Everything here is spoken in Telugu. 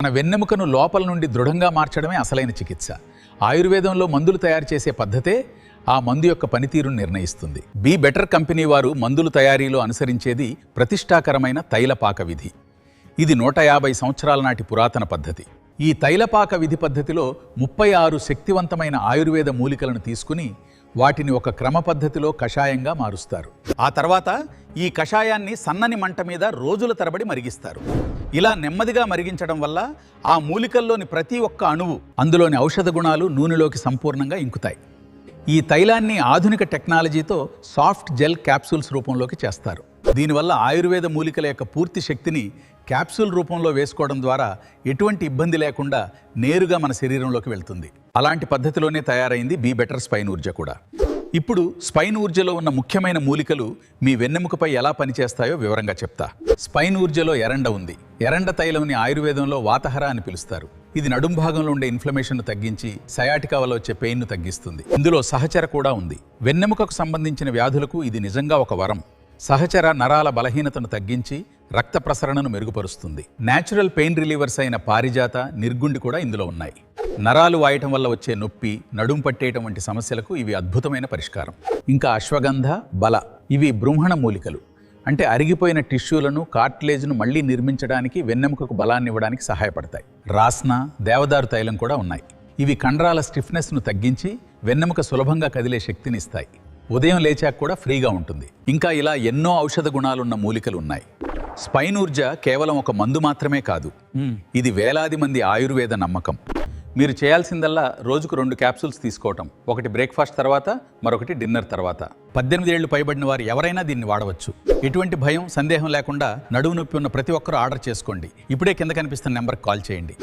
మన వెన్నెముకను లోపల నుండి దృఢంగా మార్చడమే అసలైన చికిత్స. ఆయుర్వేదంలో మందులు తయారు చేసే పద్ధతే ఆ మందు యొక్క పనితీరును నిర్ణయిస్తుంది. బీ బెటర్ కంపెనీ వారు మందుల తయారీలో అనుసరించేది ప్రతిష్టాకరమైన తైలపాక విధి. ఇది 150 సంవత్సరాల నాటి పురాతన పద్ధతి. ఈ తైలపాక విధి పద్ధతిలో 36 శక్తివంతమైన ఆయుర్వేద మూలికలను తీసుకుని వాటిని ఒక క్రమ పద్ధతిలో కషాయంగా మారుస్తారు. ఆ తర్వాత ఈ కషాయాన్ని సన్నని మంట మీద రోజుల తరబడి మరిగిస్తారు. ఇలా నెమ్మదిగా మరిగించడం వల్ల ఆ మూలికల్లోని ప్రతి ఒక్క అణువు, అందులోని ఔషధ గుణాలు నూనెలోకి సంపూర్ణంగా ఇంకుతాయి. ఈ తైలాన్ని ఆధునిక టెక్నాలజీతో సాఫ్ట్ జెల్ క్యాప్సూల్స్ రూపంలోకి చేస్తారు. దీనివల్ల ఆయుర్వేద మూలికల యొక్క పూర్తి శక్తిని క్యాప్సూల్ రూపంలో వేసుకోవడం ద్వారా ఎటువంటి ఇబ్బంది లేకుండా నేరుగా మన శరీరంలోకి వెళ్తుంది. అలాంటి పద్ధతిలోనే తయారైంది బీ బెటర్ స్పైన్ ఊర్జ కూడా. ఇప్పుడు స్పైన్ ఊర్జలో ఉన్న ముఖ్యమైన మూలికలు మీ వెన్నెముకపై ఎలా పనిచేస్తాయో వివరంగా చెప్తా. స్పైన్ ఊర్జలో ఎరండ ఉంది. ఎరండ తైలంని ఆయుర్వేదంలో వాతహర అని పిలుస్తారు. ఇది నడుం భాగంలో ఉండే ఇన్ఫ్లమేషన్ను తగ్గించి సయాటికా వల్ల వచ్చే పెయిన్ను తగ్గిస్తుంది. ఇందులో సహచర కూడా ఉంది. వెన్నెముకకు సంబంధించిన వ్యాధులకు ఇది నిజంగా ఒక వరం. సహచర నరాల బలహీనతను తగ్గించి రక్త ప్రసరణను మెరుగుపరుస్తుంది. న్యాచురల్ పెయిన్ రిలీవర్స్ అయిన పారిజాత, నిర్గుండి కూడా ఇందులో ఉన్నాయి. నరాలు వాయటం వల్ల వచ్చే నొప్పి, నడుం పట్టేయటం వంటి సమస్యలకు ఇవి అద్భుతమైన పరిష్కారం. ఇంకా అశ్వగంధ, బల, ఇవి బృంహణ మూలికలు. అంటే అరిగిపోయిన టిష్యూలను, కార్టిలేజ్ను మళ్లీ నిర్మించడానికి, వెన్నెముకకు బలాన్ని ఇవ్వడానికి సహాయపడతాయి. రాస్న, దేవదారు తైలం కూడా ఉన్నాయి. ఇవి కండరాల స్టిఫ్నెస్ను తగ్గించి వెన్నెముక సులభంగా కదిలే శక్తిని ఇస్తాయి. ఉదయం లేచాక కూడా ఫ్రీగా ఉంటుంది. ఇంకా ఇలా ఎన్నో ఔషధ గుణాలున్న మూలికలు ఉన్నాయి. స్పైన్ ఊర్జ కేవలం ఒక మందు మాత్రమే కాదు, ఇది వేలాది మంది ఆయుర్వేద నమ్మకం. మీరు చేయాల్సిందల్లా రోజుకు 2 క్యాప్సూల్స్ తీసుకోవటం. ఒకటి బ్రేక్ఫాస్ట్ తర్వాత, మరొకటి డిన్నర్ తర్వాత. 18 ఏళ్లు పైబడిన వారు ఎవరైనా దీన్ని వాడవచ్చు. ఎటువంటి భయం, సందేహం లేకుండా నడుము నొప్పి ఉన్న ప్రతి ఒక్కరూ ఆర్డర్ చేసుకోండి. ఇప్పుడే కింద కనిపిస్తున్న నెంబర్కి కాల్ చేయండి.